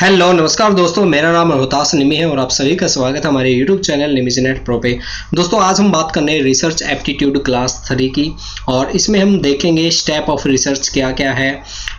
Hello नमस्कार दोस्तों, मेरा नाम रोहतास निमी है और आप सभी का स्वागत है हमारे यूट्यूब चैनल निमीज़नेट प्रो पे। दोस्तों आज हम बात करने हैं रिसर्च एप्टीट्यूड क्लास 3 की और इसमें हम देखेंगे स्टेप ऑफ रिसर्च क्या क्या है।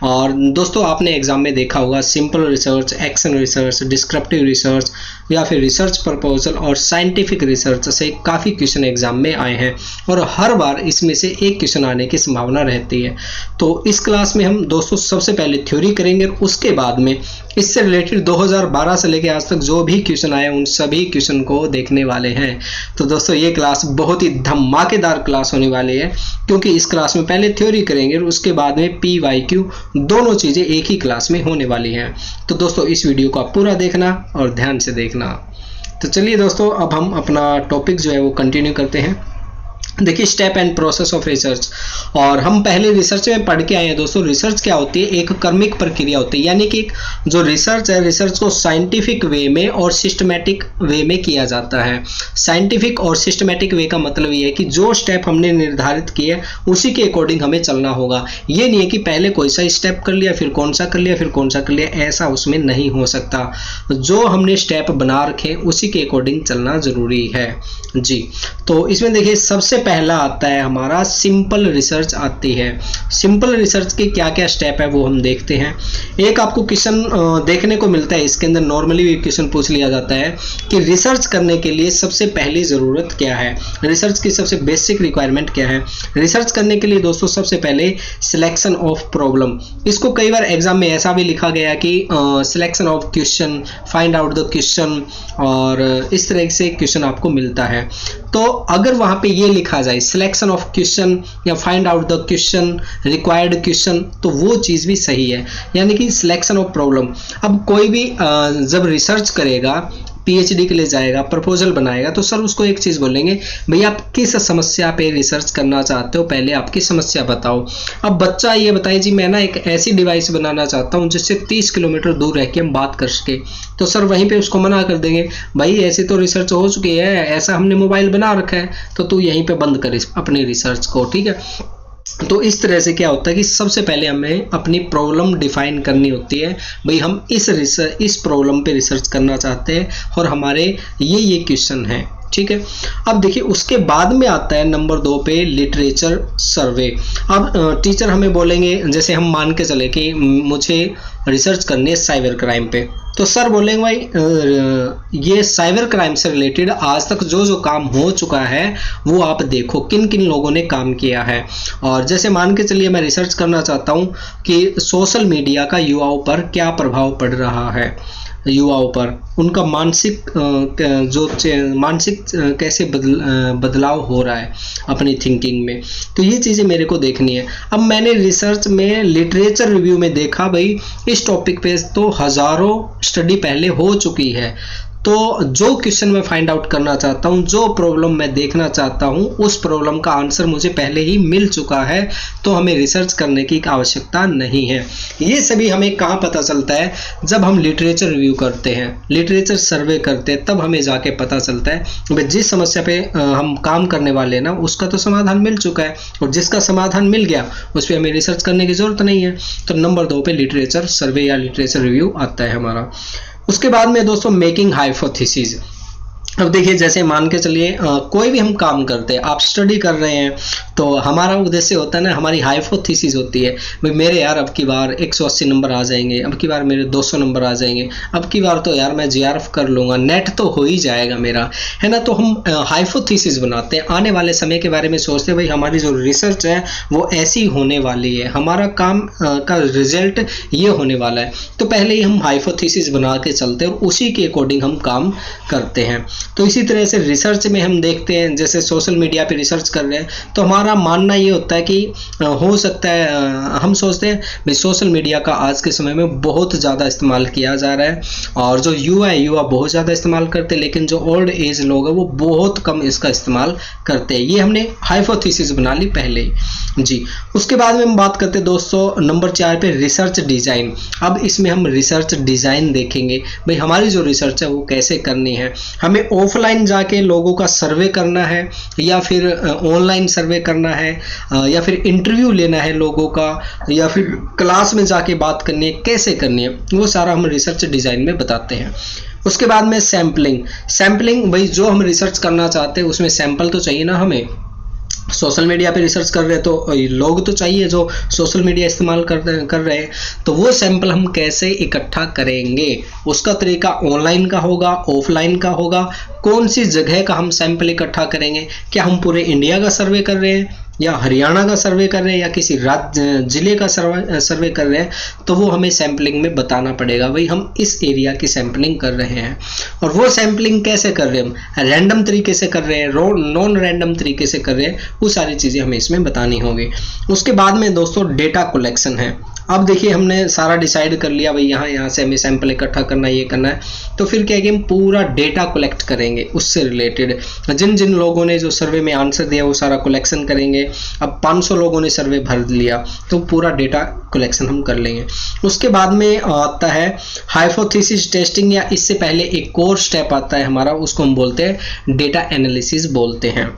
और दोस्तों आपने एग्जाम में देखा होगा simple research, action research, descriptive research या फिर रिसर्च प्रपोजल और साइंटिफिक रिसर्च से काफ़ी क्वेश्चन एग्जाम में आए हैं और हर बार इसमें से एक क्वेश्चन आने की संभावना रहती है। तो इस क्लास में हम दोस्तों सबसे पहले थ्योरी करेंगे और उसके बाद में इससे रिलेटेड 2012 से लेकर आज तक जो भी क्वेश्चन आए उन सभी क्वेश्चन को देखने वाले हैं। तो दोस्तों ये क्लास बहुत ही धमाकेदार क्लास होने वाली है क्योंकि इस क्लास में पहले थ्योरी करेंगे और उसके बाद में PYQ दोनों चीज़ें एक ही क्लास में होने वाली हैं। तो दोस्तों इस वीडियो को आप पूरा देखना और ध्यान से देखना। तो चलिए दोस्तों अब हम अपना टॉपिक जो है वो कंटिन्यू करते हैं। देखिए step and process of research, और हम पहले रिसर्च में पढ़ के आए हैं दोस्तों। रिसर्च क्या होती है? एक कर्मिक प्रक्रिया होती है, यानी कि जो रिसर्च है रिसर्च को साइंटिफिक वे में और सिस्टमैटिक वे में किया जाता है। साइंटिफिक और सिस्टमैटिक वे का मतलब ये है कि जो स्टेप हमने निर्धारित किए उसी के अकॉर्डिंग हमें चलना होगा। ये नहीं है कि पहले कोई सा स्टेप कर लिया फिर कौन सा कर लिया फिर कौन सा कर लिया, ऐसा उसमें नहीं हो सकता। जो हमने स्टेप बना रखे उसी के अकॉर्डिंग चलना जरूरी है जी। तो इसमें देखिए सबसे पहला आता है हमारा सिंपल रिसर्च आती है। सिंपल रिसर्च के क्या क्या स्टेप है वो हम देखते हैं। एक आपको क्वेश्चन देखने को मिलता है, इसके अंदर नॉर्मली भी क्वेश्चन पूछ लिया जाता है कि रिसर्च करने के लिए सबसे पहली ज़रूरत क्या है, रिसर्च की सबसे बेसिक रिक्वायरमेंट क्या है। रिसर्च करने के लिए दोस्तों सबसे पहले सिलेक्शन ऑफ प्रॉब्लम। इसको कई बार एग्जाम में ऐसा भी लिखा गया कि selection of question, find out the question, और इस तरह से क्वेश्चन आपको मिलता है। तो अगर वहां पे ये लिखा जाए सिलेक्शन ऑफ क्वेश्चन या find out the question, required question, तो वो चीज़ भी सही है, यानी कि सिलेक्शन ऑफ प्रॉब्लम। अब कोई भी जब रिसर्च करेगा, PhD के लिए जाएगा, प्रपोजल बनाएगा, तो सर उसको एक चीज़ बोलेंगे, भैया आप किस समस्या पे रिसर्च करना चाहते हो, पहले आपकी समस्या बताओ। अब बच्चा ये बताए जी मैं ना एक ऐसी डिवाइस बनाना चाहता हूँ जिससे 30 किलोमीटर दूर रह के हम बात कर सके, तो सर वहीं पे उसको मना कर देंगे, भाई ऐसी तो रिसर्च हो चुकी है, ऐसा हमने मोबाइल बना रखा है, तो तू यहीं पे बंद कर अपनी रिसर्च को, ठीक है। तो इस तरह से क्या होता है कि सबसे पहले हमें अपनी प्रॉब्लम डिफाइन करनी होती है। भाई हम इस प्रॉब्लम पे रिसर्च करना चाहते हैं और हमारे ये क्वेश्चन हैं, ठीक है। अब देखिए उसके बाद में आता है नंबर 2 पे लिटरेचर सर्वे। अब टीचर हमें बोलेंगे, जैसे हम मान के चले कि मुझे रिसर्च करनी है साइबर क्राइम पे, तो सर बोलेंगे भाई ये साइबर क्राइम से रिलेटेड आज तक जो जो काम हो चुका है वो आप देखो, किन किन लोगों ने काम किया है। और जैसे मान के चलिए मैं रिसर्च करना चाहता हूँ कि सोशल मीडिया का युवाओं पर क्या प्रभाव पड़ रहा है, युवाओं पर उनका मानसिक कैसे बदलाव हो रहा है अपनी थिंकिंग में, तो ये चीज़ें मेरे को देखनी है। अब मैंने रिसर्च में लिटरेचर रिव्यू में देखा भाई इस टॉपिक पे तो हज़ारों स्टडी पहले हो चुकी है, तो जो क्वेश्चन मैं फाइंड आउट करना चाहता हूँ, जो प्रॉब्लम मैं देखना चाहता हूँ, उस प्रॉब्लम का आंसर मुझे पहले ही मिल चुका है, तो हमें रिसर्च करने की आवश्यकता नहीं है। ये सभी हमें कहाँ पता चलता है? जब हम लिटरेचर रिव्यू करते हैं, लिटरेचर सर्वे करते हैं, तब हमें जाके पता चलता है कि जिस समस्या पे हम काम करने वाले हैं ना उसका तो समाधान मिल चुका है, और जिसका समाधान मिल गया उस पर हमें रिसर्च करने की जरूरत नहीं है। तो नंबर 2 पे लिटरेचर सर्वे या लिटरेचर रिव्यू आता है हमारा। उसके बाद में दोस्तों मेकिंग हाइपोथेसिस। अब देखिए जैसे मान के चलिए कोई भी हम काम करते हैं, आप स्टडी कर रहे हैं, तो हमारा उद्देश्य होता है ना, हमारी हाइपोथेसिस होती है भाई मेरे यार अब की बार 180 नंबर आ जाएंगे, अब की बार मेरे 200 नंबर आ जाएंगे, अब की बार तो यार मैं JRF कर लूँगा, नेट तो हो ही जाएगा मेरा, है ना। तो हम हाइपोथेसिस बनाते हैं, आने वाले समय के बारे में सोचते हैं, भाई हमारी जो रिसर्च है वो ऐसी होने वाली है, हमारा काम का रिजल्ट ये होने वाला है, तो पहले ही हम हाइपोथेसिस बना के चलते हैं और उसी के अकॉर्डिंग हम काम करते हैं। तो इसी तरह से रिसर्च में हम देखते हैं, जैसे सोशल मीडिया पे रिसर्च कर रहे हैं, तो हमारा मानना ये होता है कि हो सकता है हम सोचते हैं भाई सोशल मीडिया का आज के समय में बहुत ज़्यादा इस्तेमाल किया जा रहा है, और जो युवा बहुत ज़्यादा इस्तेमाल करते हैं, लेकिन जो ओल्ड एज लोग हैं वो बहुत कम इसका इस्तेमाल करते हैं। ये हमने हाइपोथेसिस बना ली पहले जी। उसके बाद में हम बात करते हैं दोस्तों नंबर 4 पे रिसर्च डिज़ाइन। अब इसमें हम रिसर्च डिज़ाइन देखेंगे, भाई हमारी जो रिसर्च है वो कैसे करनी है, हमें ऑफलाइन जाके लोगों का सर्वे करना है या फिर ऑनलाइन सर्वे करना है या फिर इंटरव्यू लेना है लोगों का या फिर क्लास में जाके बात करनी है, कैसे करनी है, वो सारा हम रिसर्च डिज़ाइन में बताते हैं। उसके बाद में सैम्पलिंग भाई जो हम रिसर्च करना चाहते हैं उसमें सैंपल तो चाहिए ना हमें। सोशल मीडिया पे रिसर्च कर रहे हैं तो लोग तो चाहिए जो सोशल मीडिया इस्तेमाल कर रहे हैं, तो वो सैंपल हम कैसे इकट्ठा करेंगे, उसका तरीका ऑनलाइन का होगा, ऑफलाइन का होगा, कौन सी जगह का हम सैंपल इकट्ठा करेंगे, क्या हम पूरे इंडिया का सर्वे कर रहे हैं या हरियाणा का सर्वे कर रहे हैं या किसी राज्य जिले का सर्वे कर रहे हैं, तो वो हमें सैम्पलिंग में बताना पड़ेगा भाई हम इस एरिया की सैम्पलिंग कर रहे हैं। और वो सैम्पलिंग कैसे कर रहे हैं, हम रैंडम तरीके से कर रहे हैं, नॉन रैंडम तरीके से कर रहे हैं, वो सारी चीज़ें हमें इसमें बतानी होगी। उसके बाद में दोस्तों डेटा कलेक्शन है। अब देखिए हमने सारा डिसाइड कर लिया भाई यहाँ से हमें सैंपल इकट्ठा करना है, ये करना है, तो फिर क्या है कि हम पूरा डेटा कलेक्ट करेंगे उससे रिलेटेड। जिन जिन लोगों ने जो सर्वे में आंसर दिया वो सारा कलेक्शन करेंगे। अब 500 लोगों ने सर्वे भर लिया तो पूरा डेटा कलेक्शन हम कर लेंगे। उसके बाद में आता है हाइपोथेसिस टेस्टिंग, या इससे पहले एक और स्टेप आता है हमारा, उसको हम बोलते हैं डेटा एनालिसिस बोलते हैं।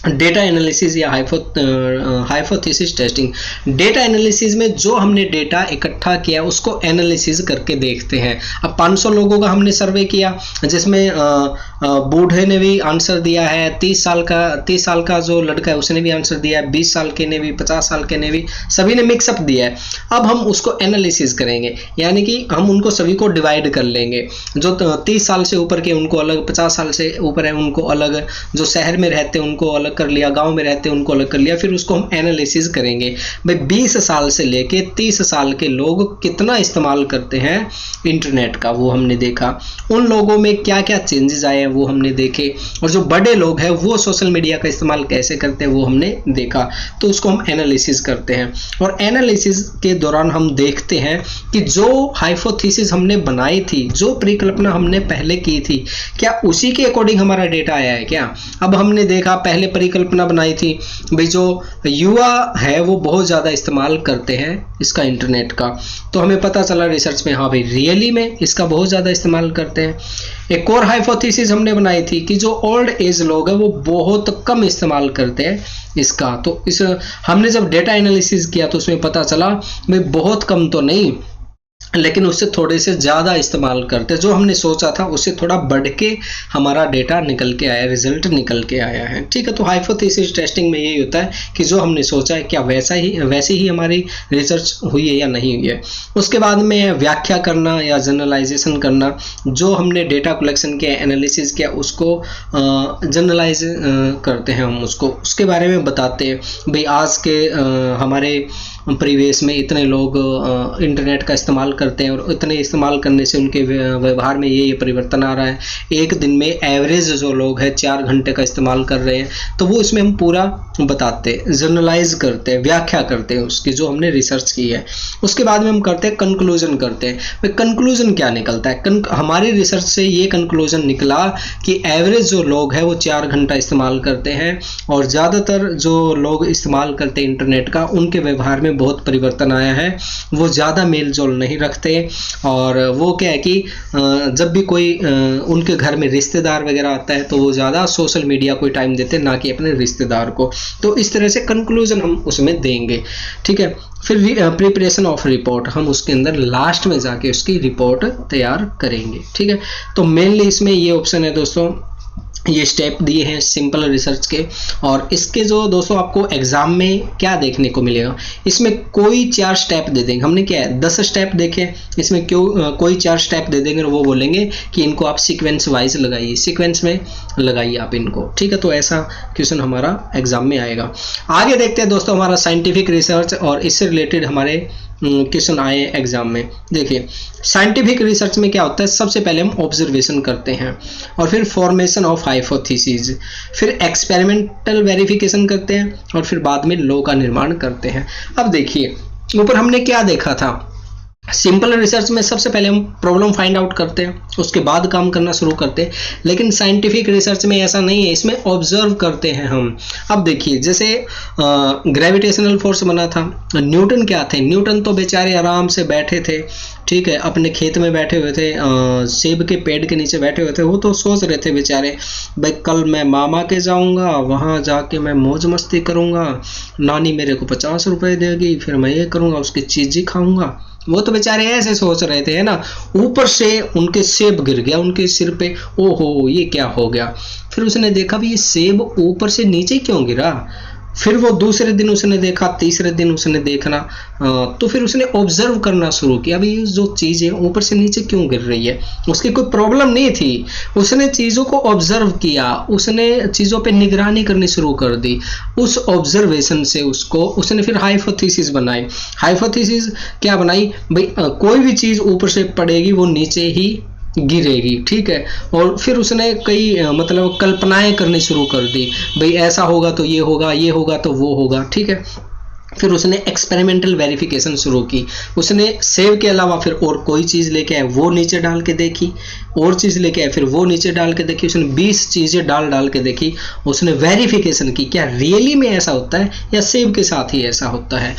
डेटा एनालिसिस या हाइपोथेसिस टेस्टिंग। डेटा एनालिसिस में जो हमने डेटा इकट्ठा किया उसको एनालिसिस करके देखते हैं। अब 500 लोगों का हमने सर्वे किया जिसमें बूढ़े ने भी आंसर दिया है, 30 साल का जो लड़का है उसने भी आंसर दिया है, 20 साल के ने भी, 50 साल के ने भी, सभी ने मिक्सअप दिया है। अब हम उसको एनालिसिस करेंगे, यानी कि हम उनको सभी को डिवाइड कर लेंगे। जो 30 साल से ऊपर के उनको अलग, 50 साल से ऊपर है उनको अलग, जो शहर में रहते हैं उनको अलग कर लिया, गांव में रहते हैं उनको अलग कर लिया। फिर उसको हम एनालिसिस करेंगे भाई 20 साल से लेके 30 साल के लोग कितना इस्तेमाल करते हैं इंटरनेट का, वो हमने देखा। उन लोगों में क्या क्या चेंजेस आए वो हमने देखे, और जो बड़े लोग हैं वो सोशल मीडिया का इस्तेमाल कैसे करते हैं वो हमने देखा। तो उसको हम एनालिसिस करते हैं, और एनालिसिस के दौरान हम देखते हैं कि जो हाइपोथेसिस हमने बनाई थी, जो परिकल्पना हमने पहले की थी, क्या उसी के अकॉर्डिंग हमारा डेटा आया है क्या। अब हमने देखा पहले परिकल्पना बनाई थी भाई जो युवा है वो बहुत ज़्यादा इस्तेमाल करते हैं इसका इंटरनेट का, तो हमें पता चला रिसर्च में हाँ भाई रियली में इसका बहुत ज़्यादा इस्तेमाल करते हैं। एक और हाइपोथेसिस हमने बनाई थी कि जो ओल्ड एज लोग हैं वो बहुत कम इस्तेमाल करते हैं इसका, तो इस हमने जब डेटा एनालिसिस किया तो उसमें पता चला भाई बहुत कम तो नहीं, लेकिन उससे थोड़े से ज़्यादा इस्तेमाल करते, जो हमने सोचा था उससे थोड़ा बढ़ के हमारा डेटा निकल के आया, रिजल्ट निकल के आया है। ठीक है, तो हाइपोथेसिस टेस्टिंग में यही होता है कि जो हमने सोचा है क्या वैसे ही हमारी रिसर्च हुई है या नहीं हुई है। उसके बाद में व्याख्या करना या जनरलाइजेशन करना, जो हमने डेटा कलेक्शन किया, एनालिसिस किया, उसको जनरलाइज करते हैं हम उसको, उसके बारे में बताते हैं भाई आज के हमारे परिवेश में इतने लोग इंटरनेट का इस्तेमाल करते हैं और इतने इस्तेमाल करने से उनके व्यवहार में ये परिवर्तन आ रहा है। एक दिन में एवरेज जो लोग हैं 4 घंटे का इस्तेमाल कर रहे हैं, तो वो इसमें हम पूरा बताते हैं, जर्नलाइज करते हैं, व्याख्या करते हैं उसकी जो हमने रिसर्च की है। उसके बाद में हम करते हैं कंक्लूजन करते हैं। भाई कंक्लूजन क्या निकलता है, हमारी रिसर्च से ये कंक्लूजन निकला कि एवरेज जो लोग हैं वो 4 घंटा इस्तेमाल करते हैं, और ज़्यादातर जो लोग इस्तेमाल करते हैं इंटरनेट का उनके व्यवहार में बहुत परिवर्तन आया है। वो ज़्यादा मेल जोल नहीं रखते, और वो क्या है कि जब भी कोई उनके घर में रिश्तेदार वगैरह आता है तो वो ज़्यादा सोशल मीडिया को टाइम देते हैं, ना कि अपने रिश्तेदार को। तो इस तरह से कंक्लूजन हम उसमें देंगे। ठीक है, फिर प्रिपरेशन ऑफ रिपोर्ट, हम उसके अंदर लास्ट में जाके उसकी रिपोर्ट तैयार करेंगे। ठीक है, तो मेनली इसमें ये ऑप्शन है दोस्तों, ये स्टेप दिए हैं सिंपल रिसर्च के। और इसके जो दोस्तों आपको एग्जाम में क्या देखने को मिलेगा, इसमें कोई 4 स्टेप दे देंगे। हमने क्या है 10 स्टेप देखे, इसमें क्यों कोई 4 स्टेप दे देंगे और वो बोलेंगे कि इनको आप सीक्वेंस वाइज लगाइए, सीक्वेंस में लगाइए आप इनको। ठीक है, तो ऐसा क्वेश्चन हमारा एग्जाम में आएगा। आगे देखते हैं दोस्तों हमारा साइंटिफिक रिसर्च, और इससे रिलेटेड हमारे क्वेश्चन आए एग्जाम में। देखिए साइंटिफिक रिसर्च में क्या होता है, सबसे पहले हम ऑब्जर्वेशन करते हैं, और फिर फॉर्मेशन ऑफ हाइपोथेसिस, फिर एक्सपेरिमेंटल वेरिफिकेशन करते हैं, और फिर बाद में लॉ का निर्माण करते हैं। अब देखिए ऊपर हमने क्या देखा था, सिंपल रिसर्च में सबसे पहले हम प्रॉब्लम फाइंड आउट करते हैं, उसके बाद काम करना शुरू करते हैं। लेकिन साइंटिफिक रिसर्च में ऐसा नहीं है, इसमें ऑब्जर्व करते हैं हम। अब देखिए, जैसे ग्रेविटेशनल फोर्स बना था, न्यूटन क्या थे? न्यूटन तो बेचारे आराम से बैठे थे, ठीक है, अपने खेत में बैठे हुए थे, सेब के पेड़ के नीचे बैठे हुए थे। वो तो सोच रहे थे बेचारे, भाई कल मैं मामा के जाऊंगा, वहां जाके मैं मौज मस्ती करूंगा, नानी मेरे को 50 रुपए देगी, फिर मैं ये करूंगा, उसकी चीज ही खाऊंगा। वो तो बेचारे ऐसे सोच रहे थे, है ना। ऊपर से उनके सेब गिर गया उनके सिर पे, ओहो ये क्या हो गया। फिर उसने देखा भी ये सेब ऊपर से नीचे क्यों गिरा। फिर वो दूसरे दिन उसने देखा, तीसरे दिन उसने देखना, तो फिर उसने ऑब्जर्व करना शुरू किया, अभी जो चीज है ऊपर से नीचे क्यों गिर रही है। उसकी कोई प्रॉब्लम नहीं थी, उसने चीजों को ऑब्जर्व किया, उसने चीजों पे निगरानी करनी शुरू कर दी। उस ऑब्जर्वेशन से उसने फिर हाइपोथेसिस बनाई। हाइपोथेसिस क्या बनाई भाई, कोई भी चीज ऊपर से पड़ेगी वो नीचे ही गिरेगी, ठीक है। और फिर उसने कई मतलब कल्पनाएं करनी शुरू कर दी, भाई ऐसा होगा तो ये होगा, ये होगा तो वो होगा, ठीक है। फिर उसने एक्सपेरिमेंटल वेरिफिकेशन शुरू की। उसने सेब के अलावा फिर और कोई चीज़ लेके आए, वो नीचे डाल के देखी, और चीज़ लेके आए, फिर वो नीचे डाल के देखी। उसने 20 चीज़ें डाल के देखी। उसने वेरिफिकेशन की, क्या रियली में ऐसा होता है या सेब के साथ ही ऐसा होता है।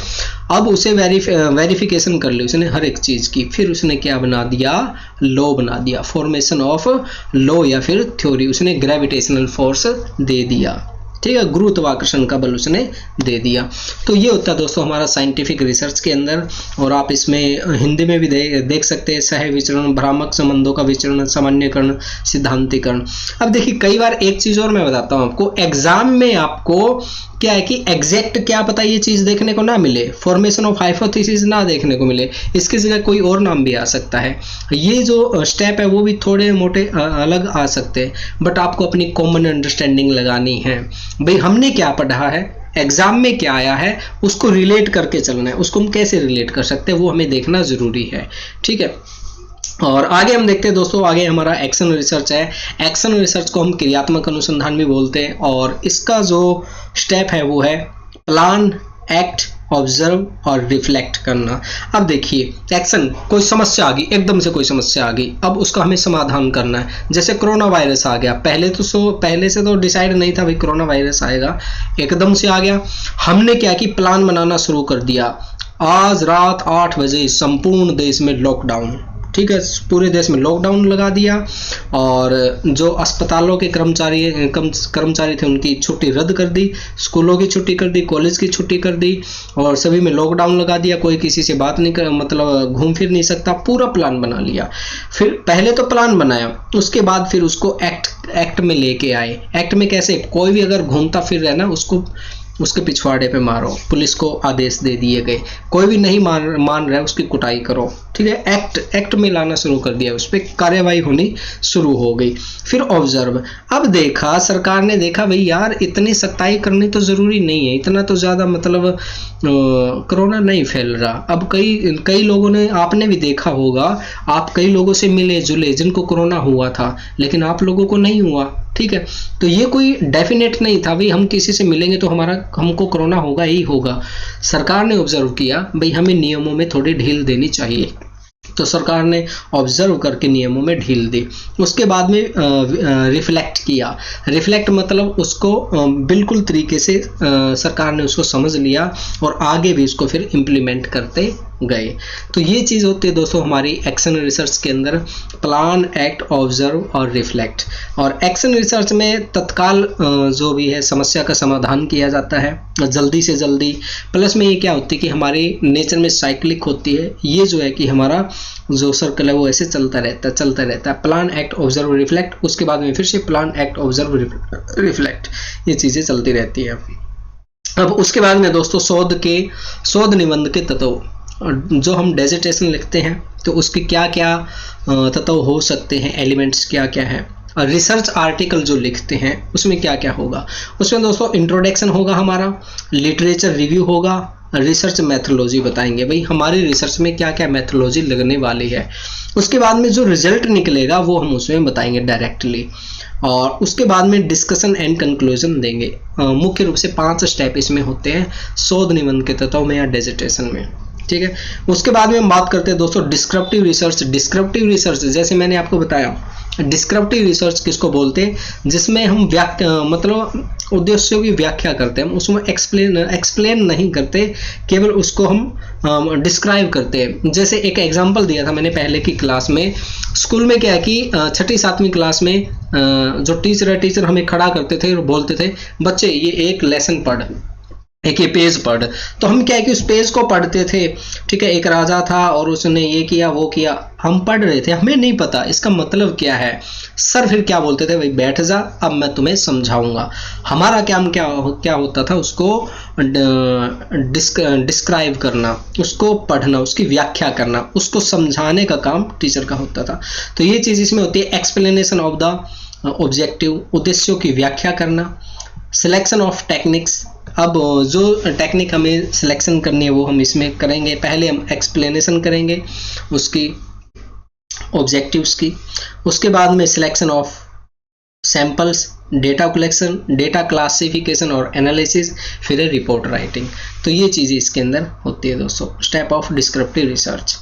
अब उसे वेरिफिकेशन कर ली उसने हर एक चीज़ की। फिर उसने क्या बना दिया, लॉ बना दिया, फॉर्मेशन ऑफ लॉ या फिर थ्योरी। उसने ग्रेविटेशनल फोर्स दे दिया, ठीक है, गुरुत्वाकर्षण का बल उसने दे दिया। तो ये होता है दोस्तों हमारा साइंटिफिक रिसर्च के अंदर। और आप इसमें हिंदी में भी देख सकते हैं, सह विचरण, भ्रामक संबंधों का विचरण, सामान्यकरण, सिद्धांतिकरण। अब देखिए, कई बार एक चीज और मैं बताता हूँ आपको, एग्जाम में आपको क्या है कि एग्जैक्ट क्या पता ये चीज देखने को ना मिले, फॉर्मेशन ऑफ हाइपोथेसिस ना देखने को मिले, इसकी जगह कोई और नाम भी आ सकता है। ये जो स्टेप है वो भी थोड़े मोटे अलग आ सकते हैं, बट आपको अपनी कॉमन अंडरस्टैंडिंग लगानी है। भाई हमने क्या पढ़ा है, एग्जाम में क्या आया है, उसको रिलेट करके चलना है। उसको हम कैसे रिलेट कर सकते हैं वो हमें देखना जरूरी है, ठीक है। और आगे हम देखते हैं दोस्तों, आगे हमारा एक्शन रिसर्च है। एक्शन रिसर्च को हम क्रियात्मक अनुसंधान भी बोलते हैं, और इसका जो स्टेप है वो है प्लान, एक्ट, ऑब्जर्व और रिफ्लेक्ट करना। अब देखिए, एक्शन, कोई समस्या आ गई, एकदम से कोई समस्या आ गई, अब उसका हमें समाधान करना है। जैसे कोरोना वायरस आ गया, पहले से तो डिसाइड नहीं था भाई कोरोना वायरस आएगा, एकदम से आ गया। हमने क्या कि प्लान बनाना शुरू कर दिया। आज रात 8 बजे संपूर्ण देश में लॉकडाउन, ठीक है, पूरे देश में लॉकडाउन लगा दिया। और जो अस्पतालों के कर्मचारी थे उनकी छुट्टी रद्द कर दी, स्कूलों की छुट्टी कर दी, कॉलेज की छुट्टी कर दी, और सभी में लॉकडाउन लगा दिया। कोई किसी से बात नहीं कर, मतलब घूम फिर नहीं सकता। पूरा प्लान बना लिया। फिर पहले तो प्लान बनाया, उसके बाद फिर उसको एक्ट में लेके आए। एक्ट में कैसे, कोई भी अगर घूमता फिर रहा ना, उसको उसके पिछवाड़े पे मारो, पुलिस को आदेश दे दिए गए। कोई भी नहीं मान रहा है उसकी कुटाई करो, ठीक है। एक्ट में लाना शुरू कर दिया, उस पर कार्रवाई होनी शुरू हो गई। फिर ऑब्जर्व, अब देखा, सरकार ने देखा भाई यार इतनी सख्ताई करनी तो जरूरी नहीं है, इतना तो ज्यादा मतलब कोरोना नहीं फैल रहा। अब कई लोगों ने, आपने भी देखा होगा, आप कई लोगों से मिले जुले जिनको कोरोना हुआ था, लेकिन आप लोगों को नहीं हुआ, ठीक है। तो ये कोई डेफिनेट नहीं था भाई हम किसी से मिलेंगे तो हमको कोरोना होगा ही होगा। सरकार ने ऑब्जर्व किया भाई हमें नियमों में थोड़ी ढील देनी चाहिए, तो सरकार ने ऑब्जर्व करके नियमों में ढील दी। उसके बाद में रिफ्लेक्ट किया। रिफ्लेक्ट मतलब उसको बिल्कुल तरीके से सरकार ने उसको समझ लिया और आगे भी उसको फिर इम्प्लीमेंट करते गए। तो ये चीज़ होती है दोस्तों हमारी एक्शन रिसर्च के अंदर, प्लान, एक्ट, ऑब्जर्व और रिफ्लेक्ट। और एक्शन रिसर्च में तत्काल जो भी है समस्या का समाधान किया जाता है जल्दी से जल्दी। प्लस में ये क्या होती है कि हमारे नेचर में साइक्लिक होती है, ये जो है कि हमारा जो सर्कल है वो ऐसे चलता रहता है। प्लान, एक्ट, ऑब्जर्व, रिफ्लेक्ट, उसके बाद में फिर से प्लान, एक्ट, ऑब्जर्व, रिफ्लेक्ट, ये चीज़ें चलती रहती है। अब उसके बाद में दोस्तों शोध निबंध के तत्व, जो हम डिसर्टेशन लिखते हैं तो उसके क्या क्या तत्व हो सकते हैं, एलिमेंट्स क्या क्या हैं। और रिसर्च आर्टिकल जो लिखते हैं उसमें क्या क्या होगा, उसमें दोस्तों इंट्रोडक्शन होगा हमारा, लिटरेचर रिव्यू होगा, रिसर्च मैथोलॉजी बताएंगे भाई हमारी रिसर्च में क्या क्या मैथोलॉजी लगने वाली है। उसके बाद में जो रिजल्ट निकलेगा वो हम उसमें बताएंगे डायरेक्टली। और उसके बाद में डिस्कशन एंड कंक्लूजन देंगे। मुख्य रूप से 5 स्टेप इसमें होते हैं शोध निबंध के तत्व में या डिसर्टेशन में, ठीक है। उसके बाद में हम बात करते हैं दोस्तों डिस्क्रिप्टिव रिसर्च। डिस्क्रिप्टिव रिसर्च जैसे मैंने आपको बताया, डिस्क्रिप्टिव रिसर्च किसको बोलते हैं, जिसमें हम मतलब उद्देश्यों की व्याख्या करते हैं, हम उसमें एक्सप्लेन नहीं करते, केवल उसको हम डिस्क्राइब करते हैं। जैसे एक एग्जांपल दिया था मैंने पहले की क्लास में, स्कूल में क्या है कि 6ठी 7वीं क्लास में जो टीचर हमें खड़ा करते थे और बोलते थे बच्चे ये एक लेसन पढ़, एक ये पेज पढ़, तो हम क्या है कि उस पेज को पढ़ते थे, ठीक है। एक राजा था और उसने ये किया वो किया, हम पढ़ रहे थे, हमें नहीं पता इसका मतलब क्या है। सर फिर क्या बोलते थे, भाई बैठ जा, अब मैं तुम्हें समझाऊंगा। हमारा काम क्या होता था, उसको डिस्क्राइब करना, उसको पढ़ना, उसकी व्याख्या करना, उसको समझाने का काम टीचर का होता था। तो ये चीज इसमें होती है, एक्सप्लेनेशन ऑफ द ऑब्जेक्टिव, उद्देश्यों की व्याख्या करना। सिलेक्शन ऑफ टेक्निक्स, अब जो टेक्निक हमें सिलेक्शन करनी है वो हम इसमें करेंगे। पहले हम एक्सप्लेनेशन करेंगे उसकी, ऑब्जेक्टिव्स की, उसके बाद में selection of samples, data collection, data classification और एनालिसिस, फिर है रिपोर्ट राइटिंग। तो ये चीज़ें इसके अंदर होती है दोस्तों, स्टेप ऑफ डिस्क्रिप्टिव रिसर्च।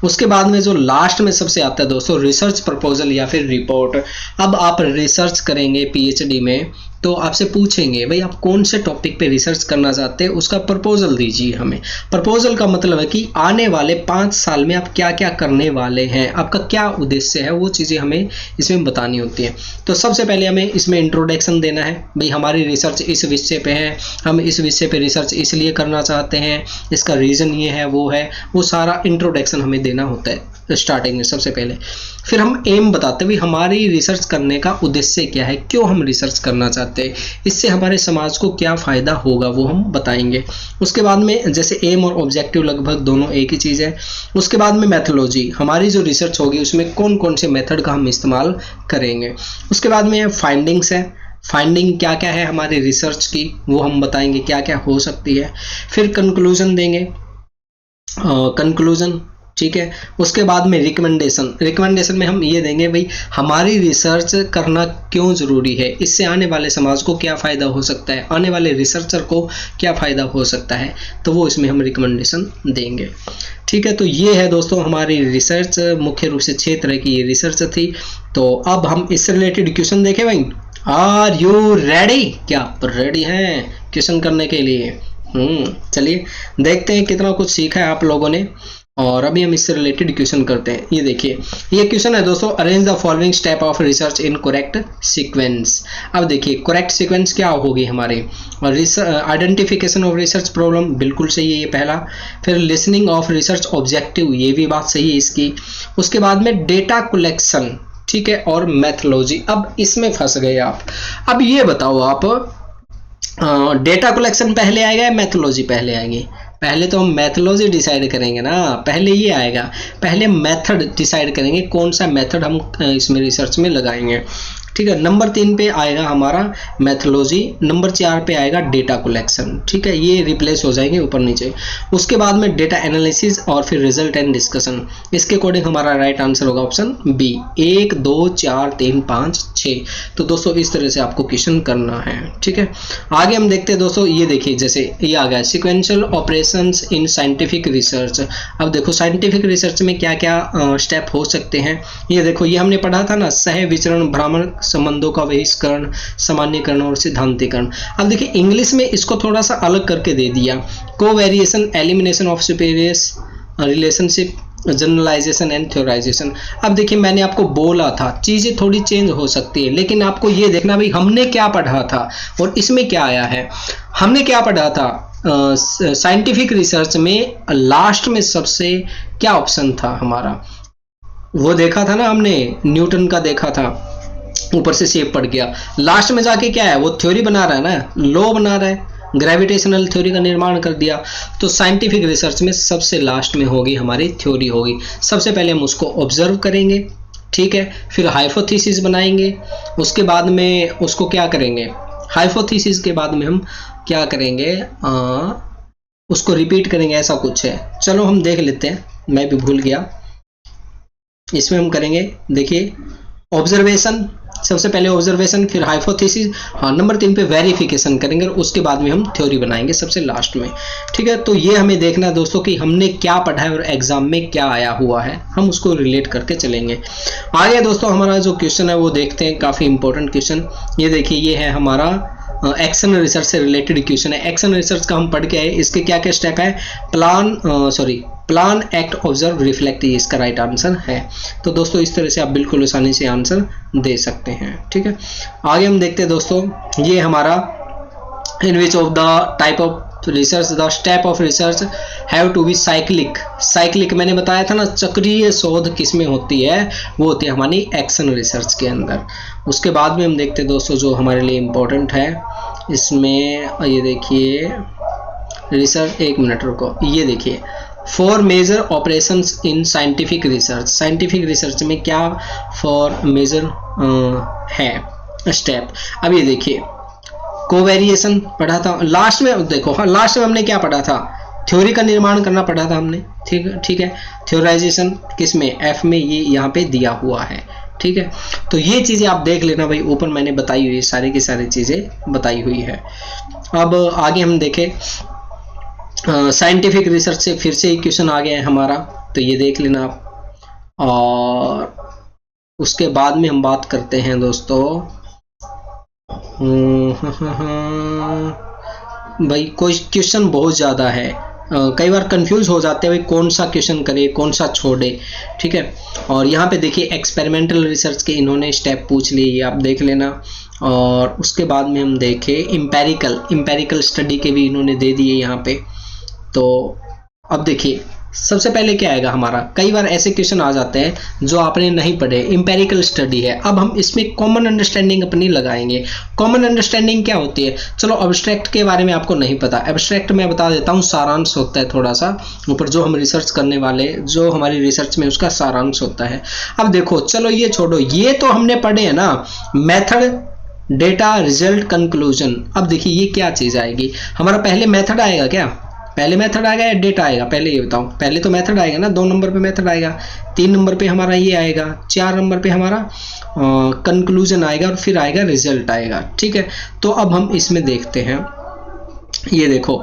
उसके बाद में जो लास्ट में सबसे आता है दोस्तों, रिसर्च प्रपोजल या फिर रिपोर्ट। अब आप रिसर्च करेंगे पीएचडी में तो आपसे पूछेंगे भाई आप कौन से टॉपिक पे रिसर्च करना चाहते हैं, उसका प्रपोजल दीजिए हमें। प्रपोजल का मतलब है कि आने वाले 5 साल में आप क्या क्या करने वाले हैं, आपका क्या उद्देश्य है, वो चीज़ें हमें इसमें बतानी होती है। तो सबसे पहले हमें इसमें इंट्रोडक्शन देना है, भाई हमारी रिसर्च इस विषय पे है, हम इस विषय पे रिसर्च इसलिए करना चाहते हैं, इसका रीज़न ये है वो सारा इंट्रोडक्शन हमें देना होता है स्टार्टिंग में सबसे पहले। फिर हम एम बताते हैं, भाई हमारी रिसर्च करने का उद्देश्य क्या है, क्यों हम रिसर्च करना चाहते हैं, इससे हमारे समाज को क्या फ़ायदा होगा वो हम बताएंगे। उसके बाद में जैसे एम और ऑब्जेक्टिव लगभग दोनों एक ही चीज़ है। उसके बाद में मेथोलॉजी, हमारी जो रिसर्च होगी उसमें कौन कौन से मेथड का हम इस्तेमाल करेंगे। उसके बाद में फाइंडिंग्स है, फाइंडिंग क्या क्या है हमारी रिसर्च की वो हम बताएंगे, क्या क्या हो सकती है। फिर कंक्लूजन देंगे, कंक्लूजन, ठीक है। उसके बाद में रिकमेंडेशन में हम ये देंगे भाई हमारी रिसर्च करना क्यों ज़रूरी है, इससे आने वाले समाज को क्या फ़ायदा हो सकता है, आने वाले रिसर्चर को क्या फ़ायदा हो सकता है, तो वो इसमें हम रिकमेंडेशन देंगे, ठीक है। तो ये है दोस्तों हमारी रिसर्च, मुख्य रूप से 6 तरह की ये रिसर्च थी। तो अब हम इससे रिलेटेड क्वेश्चन देखें भाई। आर यू रेडी, क्या आप रेडी हैं क्वेश्चन करने के लिए? चलिए देखते हैं कितना कुछ सीखा है आप लोगों ने, और अभी हम इससे रिलेटेड क्वेश्चन करते हैं। ये देखिए ये क्वेश्चन है दोस्तों, arrange the following step of research in correct sequence. अब देखिए करेक्ट सीक्वेंस क्या होगी हमारी, और आइडेंटिफिकेशन ऑफ रिसर्च प्रॉब्लम बिल्कुल सही है ये पहला। फिर लिसनिंग ऑफ रिसर्च ऑब्जेक्टिव, ये भी बात सही है इसकी। उसके बाद में डेटा कलेक्शन, ठीक है, और मैथोलॉजी। अब इसमें फंस गए आप। अब ये बताओ आप डेटा कलेक्शन पहले आएगा या मैथोलॉजी पहले आएगी? पहले तो हम मैथोलॉजी डिसाइड करेंगे ना, पहले ये आएगा, पहले मेथड डिसाइड करेंगे कौन सा मेथड हम इसमें रिसर्च में लगाएंगे, ठीक है। नंबर 3 पे आएगा हमारा मैथोलॉजी, नंबर 4 पे आएगा डेटा कलेक्शन, ठीक है। ये रिप्लेस हो जाएंगे ऊपर नीचे। उसके बाद में डेटा एनालिसिस और फिर रिजल्ट एंड डिस्कशन। इसके अकॉर्डिंग हमारा राइट आंसर होगा ऑप्शन बी, 1 2 4 3 5 6। तो दोस्तों इस तरह से आपको क्वेश्चन करना है, ठीक है। आगे हम देखते हैं दोस्तों, ये देखिए जैसे ये आ गया sequential operations in scientific research. अब देखो साइंटिफिक रिसर्च में क्या क्या स्टेप हो सकते हैं। ये देखो ये हमने पढ़ा था ना, सह विचरण, भ्रमण, संबंधों का बहिष्करण, सामान्यकरण और सिद्धांतीकरण। अब देखिए इंग्लिश में इसको थोड़ा सा अलग करके दे दिया, covariation, elimination of superiors, relationship, generalisation and theorisation. अब देखिए मैंने आपको बोला था चीजें थोड़ी चेंज हो सकती है, लेकिन आपको ये देखना भाई हमने क्या पढ़ा था और इसमें क्या आया है। हमने क्या पढ़ा था साइंटिफिक रिसर्च में, लास्ट में सबसे क्या ऑप्शन था हमारा, वो देखा था ना हमने, न्यूटन का देखा था, ऊपर से शेप पड़ गया। लास्ट में जाके क्या है, वो थ्योरी बना रहा है ना, लॉ बना रहा है, ग्रेविटेशनल थ्योरी का निर्माण कर दिया। तो साइंटिफिक रिसर्च में सबसे लास्ट में होगी हमारी थ्योरी होगी। सबसे पहले हम उसको ऑब्जर्व करेंगे, ठीक है, फिर हाइपोथेसिस बनाएंगे, उसके बाद में उसको क्या करेंगे, हाइपोथेसिस के बाद में हम क्या करेंगे, उसको रिपीट करेंगे, ऐसा कुछ है। चलो हम देख लेते हैं, मैं भी भूल गया। इसमें हम करेंगे, देखिए ऑब्जर्वेशन, सबसे पहले ऑब्जर्वेशन, फिर हाइपोथेसिस, हाँ नंबर 3 पे वेरिफिकेशन करेंगे और उसके बाद में हम थ्योरी बनाएंगे सबसे लास्ट में। ठीक है, तो ये हमें देखना है दोस्तों कि हमने क्या पढ़ा है और एग्जाम में क्या आया हुआ है, हम उसको रिलेट करके चलेंगे। आगे दोस्तों हमारा जो क्वेश्चन है वो देखते हैं, काफी इंपॉर्टेंट क्वेश्चन। ये देखिए, ये है हमारा एक्शन रिसर्च से रिलेटेड क्वेश्चन है। एक्शन रिसर्च का हम पढ़ के आए, इसके क्या क्या स्टेप है, प्लान, एक्ट, ऑब्जर्व, रिफ्लेक्ट, ये इसका राइट आंसर है। तो दोस्तों इस तरह से आप बिल्कुल आसानी से आंसर दे सकते हैं। ठीक है, आगे हम देखते हैं दोस्तों, ये हमारा in which of the type of research the step of research have to be cyclic मैंने बताया था ना, चक्रीय शोध किसमें होती है, वो होती है हमारी एक्शन रिसर्च के अंदर। उसके बाद में हम देखते हैं दोस्तों जो हमारे लिए इम्पोर्टेंट है इसमें, ये देखिए रिसर्च, एक मिनट रुको, ये देखिए 4 major operations in scientific research में क्या 4 मेजर है स्टेप। अब ये देखिए, कोवेरिएशन पढ़ा था लास्ट में, देखो हाँ लास्ट में हमने क्या पढ़ा था, थ्योरी का निर्माण करना पढ़ा था हमने। ठीक है, थ्योराइजेशन किसमें, एफ में, ये यहाँ पे दिया हुआ है। ठीक है, तो ये चीजें आप देख लेना भाई, ऊपर मैंने बताई हुई सारी की सारी चीजें बताई हुई है। अब आगे हम देखें, साइंटिफिक रिसर्च से फिर से एक क्वेश्चन आ गया है हमारा, तो ये देख लेना आप। और उसके बाद में हम बात करते हैं दोस्तों, भाई कोई क्वेश्चन बहुत ज़्यादा है, कई बार कंफ्यूज हो जाते हैं भाई कौन सा क्वेश्चन करे कौन सा छोड़े। ठीक है, और यहाँ पे देखिए एक्सपेरिमेंटल रिसर्च के इन्होंने स्टेप पूछ लिए, ये आप देख लेना। और उसके बाद में हम देखें इम्पेरिकल स्टडी के भी इन्होंने दे दिए यहाँ पे। तो अब देखिए सबसे पहले क्या आएगा हमारा, कई बार ऐसे क्वेश्चन आ जाते हैं जो आपने नहीं पढ़े, इंपेरिकल स्टडी है। अब हम इसमें कॉमन अंडरस्टैंडिंग अपनी लगाएंगे। कॉमन अंडरस्टैंडिंग क्या होती है, चलो एब्स्ट्रैक्ट के बारे में आपको नहीं पता, एब्स्ट्रैक्ट मैं बता देता हूँ, सारांश होता है थोड़ा सा ऊपर, जो हम रिसर्च करने वाले, जो हमारी रिसर्च में उसका सारांश होता है। अब देखो चलो ये छोड़ो, ये तो हमने पढ़े हैं ना, मेथड, डेटा, रिजल्ट, कंक्लूजन। अब देखिए ये क्या चीज आएगी हमारा, पहले मेथड आएगा क्या, पहले मेथड आएगा या डेटा आएगा, पहले ये बताओ। पहले तो मेथड आएगा ना, 2 नंबर पे मेथड आएगा, 3 नंबर पे हमारा ये आएगा, 4 नंबर पे हमारा कंक्लूजन आएगा और फिर आएगा रिजल्ट आएगा। ठीक है, तो अब हम इसमें देखते हैं, ये देखो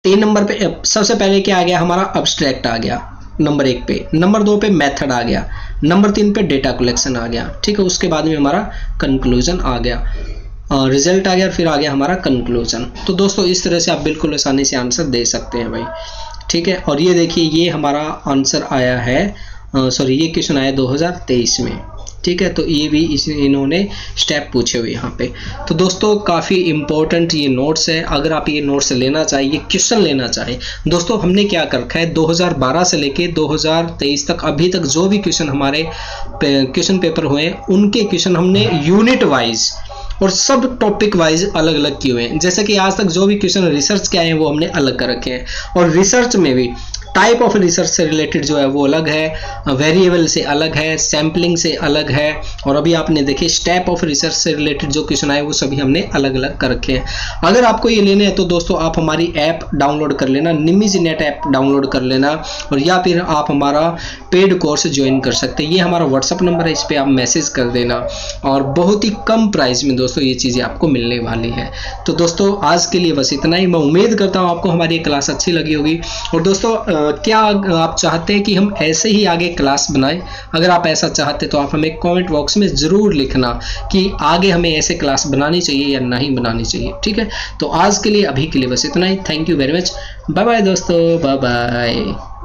3 नंबर पे सबसे पहले क्या आ गया हमारा, अब्स्ट्रैक्ट आ गया नंबर 1 पे, नंबर 2 पे मेथड आ गया, नंबर 3 पे डेटा कलेक्शन आ गया। ठीक है, उसके बाद में हमारा कंक्लूजन आ गया, रिजल्ट आ गया और फिर आ गया हमारा कंक्लूजन। तो दोस्तों इस तरह से आप बिल्कुल आसानी से आंसर दे सकते हैं भाई। ठीक है, और ये देखिए ये हमारा आंसर आया है, ये क्वेश्चन आया 2023 में। ठीक है, तो ये भी इन्होंने स्टेप पूछे हुए यहाँ पे। तो दोस्तों काफ़ी इंपॉर्टेंट ये नोट्स है, अगर आप ये नोट्स लेना चाहिए, ये क्वेश्चन लेना चाहिए। दोस्तों हमने क्या कर रखा है, 2012 से लेके 2023 तक अभी तक जो भी क्वेश्चन हमारे क्वेश्चन पेपर हुए हैं, उनके क्वेश्चन हमने यूनिट वाइज और सब टॉपिक वाइज अलग अलग किए हुए हैं। जैसे कि आज तक जो भी क्वेश्चन रिसर्च के आए हैं वो हमने अलग कर रखे हैं, और रिसर्च में भी टाइप ऑफ रिसर्च से रिलेटेड जो है वो अलग है, वेरिएबल से अलग है, सैम्पलिंग से अलग है, और अभी आपने देखे स्टेप ऑफ रिसर्च से रिलेटेड जो क्वेश्चन आए वो सभी हमने अलग अलग कर रखे हैं। अगर आपको ये लेने हैं तो दोस्तों आप हमारी ऐप डाउनलोड कर लेना, निमिज नेट ऐप डाउनलोड कर लेना, और या फिर आप हमारा पेड कोर्स ज्वाइन कर सकते हैं। ये हमारा व्हाट्सअप नंबर है, इस पर आप मैसेज कर देना, और बहुत ही कम प्राइस में दोस्तों ये चीज़ें आपको मिलने वाली है। तो दोस्तों आज के लिए बस इतना ही। मैं उम्मीद करता हूँ आपको हमारी क्लास अच्छी लगी होगी। और दोस्तों क्या आप चाहते हैं कि हम ऐसे ही आगे क्लास बनाएं? अगर आप ऐसा चाहते तो आप हमें कमेंट बॉक्स में ज़रूर लिखना कि आगे हमें ऐसे क्लास बनानी चाहिए या नहीं बनानी चाहिए। ठीक है, तो आज के लिए अभी के लिए बस इतना ही। Thank you very much, bye bye दोस्तों, बाय बाय।